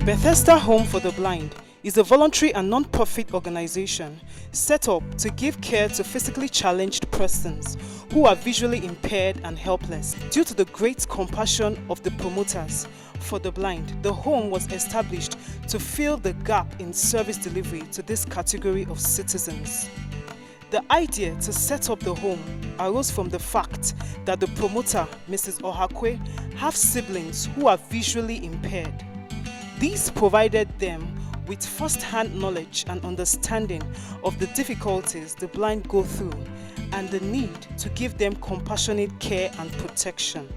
Bethesda Home for the Blind is a voluntary and non-profit organization set up to give care to physically challenged persons who are visually impaired and helpless. Due to the great compassion of the promoters for the blind, the home was established to fill the gap in service delivery to this category of citizens. The idea to set up the home arose from the fact that the promoter, Mrs. Ohakwe, have siblings who are visually impaired. These provided them with first-hand knowledge and understanding of the difficulties the blind go through and the need to give them compassionate care and protection.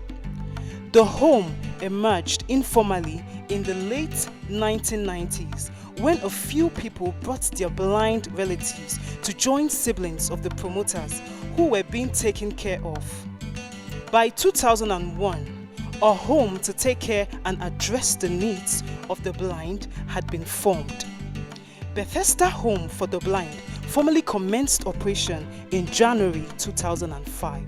The home emerged informally in the late 1990s when a few people brought their blind relatives to join siblings of the promoters who were being taken care of. By 2001, a home to take care and address the needs of the blind had been formed. Bethesda Home for the Blind formally commenced operation in January 2005.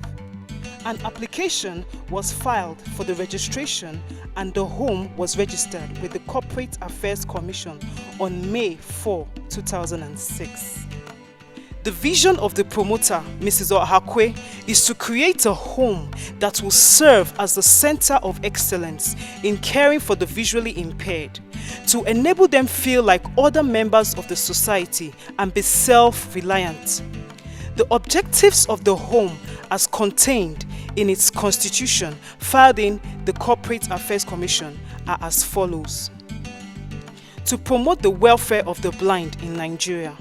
An application was filed for the registration and the home was registered with the Corporate Affairs Commission on May 4, 2006. The vision of the promoter, Mrs. Ohakwe, is to create a home that will serve as the center of excellence in caring for the visually impaired, to enable them feel like other members of the society and be self-reliant. The objectives of the home, as contained in its constitution filed in the Corporate Affairs Commission, are as follows: to promote the welfare of the blind in Nigeria,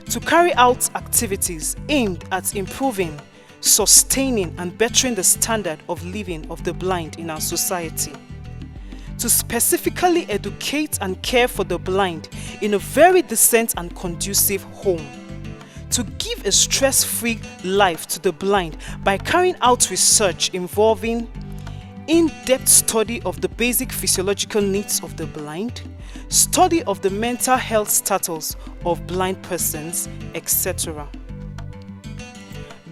to carry out activities aimed at improving, sustaining and bettering the standard of living of the blind in our society, to specifically educate and care for the blind in a very decent and conducive home, to give a stress-free life to the blind by carrying out research involving in-depth study of the basic physiological needs of the blind, study of the mental health status of blind persons, etc.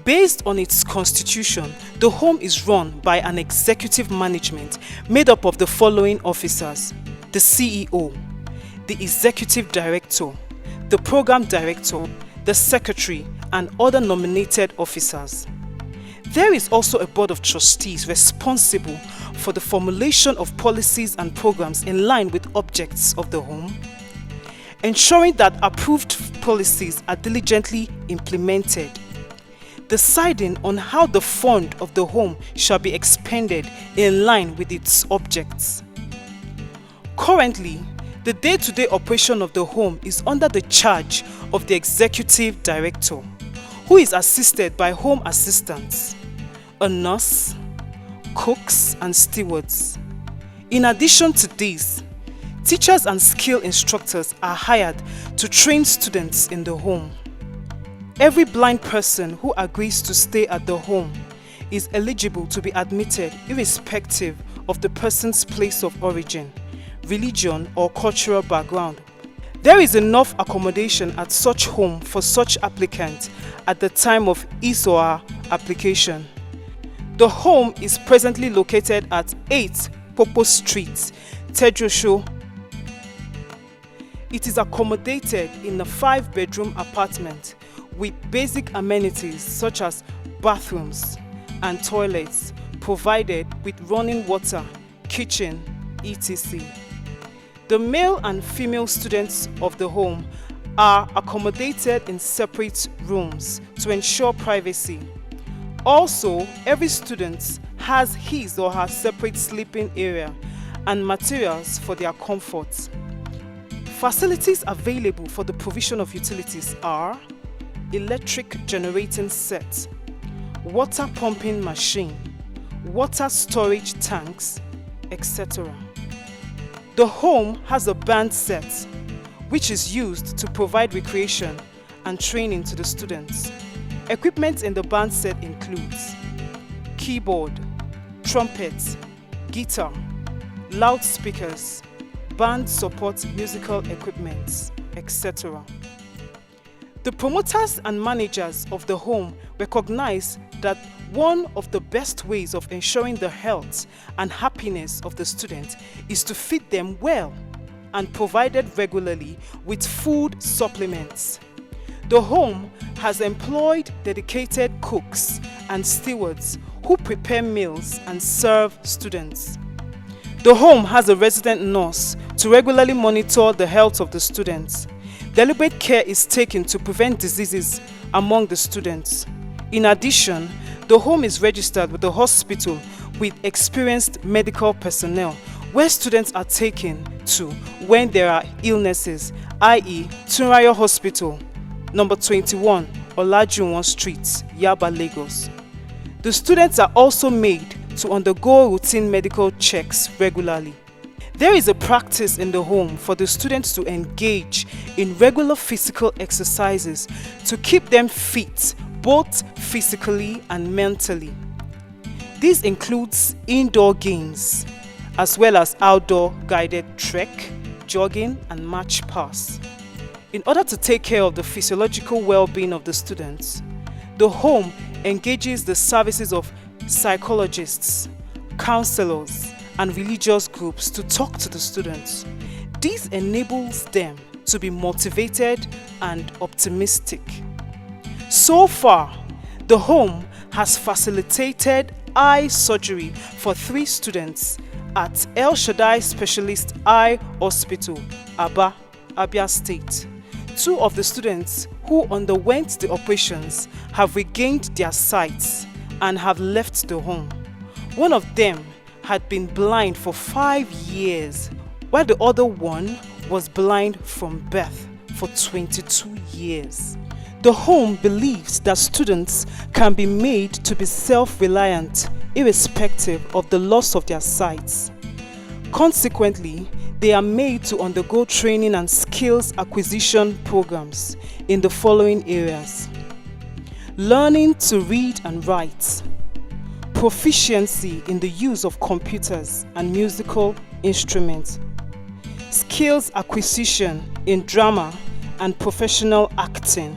Based on its constitution, the home is run by an executive management made up of the following officers: the CEO, the executive director, the program director, the secretary, and other nominated officers. There is also a board of trustees responsible for the formulation of policies and programs in line with objects of the home, ensuring that approved policies are diligently implemented, deciding on how the fund of the home shall be expended in line with its objects. Currently, the day-to-day operation of the home is under the charge of the executive director, who is assisted by home assistants, a nurse, cooks and stewards. In addition to these, teachers and skill instructors are hired to train students in the home. Every blind person who agrees to stay at the home is eligible to be admitted irrespective of the person's place of origin, religion or cultural background. There is enough accommodation at such home for such applicant at the time of his or her application. The home is presently located at 8 Popo Street, Tedrosho. It is accommodated in a 5-bedroom apartment with basic amenities such as bathrooms and toilets provided with running water, kitchen, etc. The male and female students of the home are accommodated in separate rooms to ensure privacy. Also, every student has his or her separate sleeping area and materials for their comfort. Facilities available for the provision of utilities are electric generating set, water pumping machine, water storage tanks, etc. The home has a band set, which is used to provide recreation and training to the students. Equipment in the band set includes keyboard, trumpet, guitar, loudspeakers, band support musical equipment, etc. The promoters and managers of the home recognize that one of the best ways of ensuring the health and happiness of the student is to feed them well. and provided regularly with food supplements. The home has employed dedicated cooks and stewards who prepare meals and serve students. The home has a resident nurse to regularly monitor the health of the students. Deliberate care is taken to prevent diseases among the students. In addition, the home is registered with the hospital with experienced medical personnel where students are taken to when there are illnesses, i.e. Tunrayo Hospital, number 21, Olajuwon Street, Yaba, Lagos. The students are also made to undergo routine medical checks regularly. There is a practice in the home for the students to engage in regular physical exercises to keep them fit both physically and mentally. This includes indoor games as well as outdoor guided trek, jogging and march pass. In order to take care of the physiological well-being of the students, the home engages the services of psychologists, counselors, and religious groups to talk to the students. This enables them to be motivated and optimistic. So far, the home has facilitated eye surgery for 3 students at El Shaddai Specialist Eye Hospital, Aba, Abia State. 2 of the students who underwent the operations have regained their sight and have left the home. One of them had been blind for 5 years, while the other one was blind from birth for 22 years. The home believes that students can be made to be self-reliant irrespective of the loss of their sight. Consequently, they are made to undergo training and skills acquisition programs in the following areas: learning to read and write, proficiency in the use of computers and musical instruments, skills acquisition in drama and professional acting,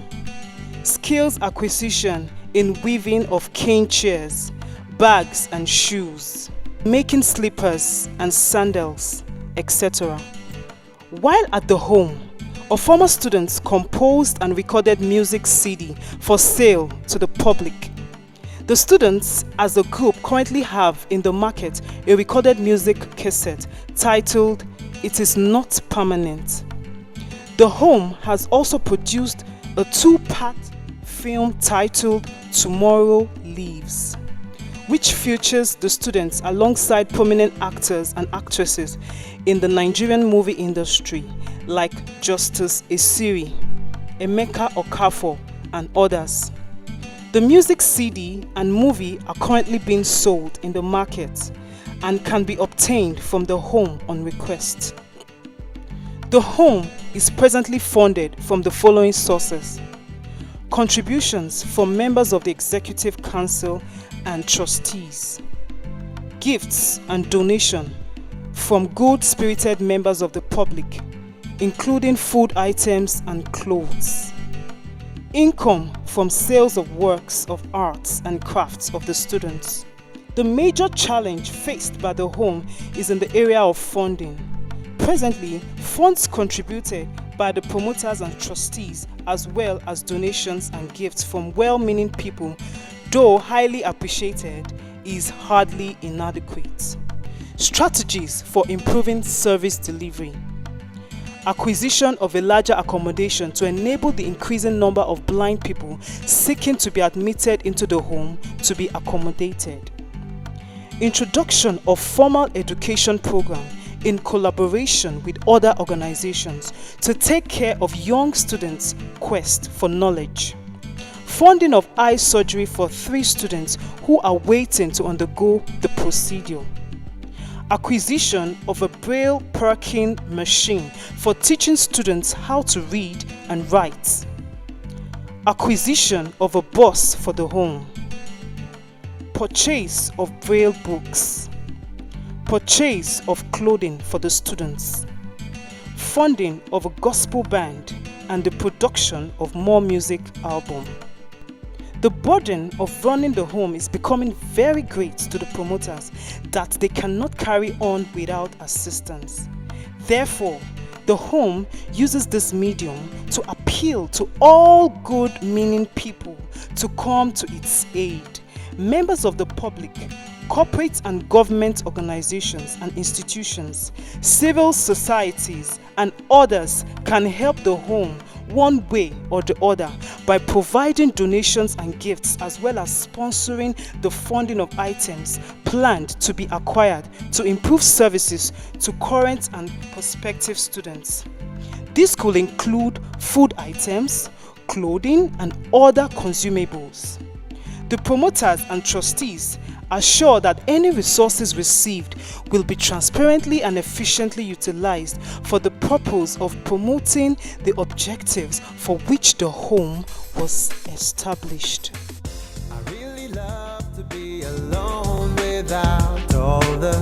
skills acquisition in weaving of cane chairs, bags and shoes, making slippers and sandals, etc. While at the home, our former students composed and recorded music CD for sale to the public. The students as a group currently have in the market a recorded music cassette titled "It Is Not Permanent." The home has also produced a 2-part film titled "Tomorrow Lives," which features the students alongside prominent actors and actresses in the Nigerian movie industry like Justice Esiri, Emeka Okafor, and others. The music CD and movie are currently being sold in the market and can be obtained from the home on request. The home is presently funded from the following sources: contributions from members of the Executive Council and trustees, gifts and donation from good-spirited members of the public, including food items and clothes, income from sales of works of arts and crafts of the students. The major challenge faced by the home is in the area of funding. Presently, funds contributed by the promoters and trustees, as well as donations and gifts from well-meaning people, though highly appreciated, is hardly inadequate. Strategies for improving service delivery: acquisition of a larger accommodation to enable the increasing number of blind people seeking to be admitted into the home to be accommodated. Introduction of formal education program in collaboration with other organizations to take care of young students' quest for knowledge. Funding of eye surgery for 3 students who are waiting to undergo the procedure. Acquisition of a braille perking machine for teaching students how to read and write. Acquisition of a bus for the home. Purchase of braille books. Purchase of clothing for the students. Funding of a gospel band and the production of more music album. The burden of running the home is becoming very great to the promoters that they cannot carry on without assistance. Therefore, The home uses this medium to appeal to all good-meaning people to come to its aid. Members of the public, corporate and government organizations and institutions, civil societies, and others can help the home one way or the other by providing donations and gifts, as well as sponsoring the funding of items planned to be acquired to improve services to current and prospective students. This could include food items, clothing, and other consumables. The promoters and trustees assure that any resources received will be transparently and efficiently utilized for the purpose of promoting the objectives for which the home was established. I really love to be alone without all the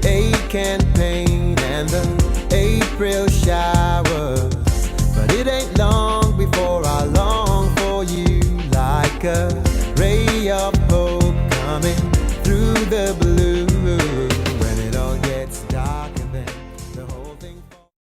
ache and pain and the April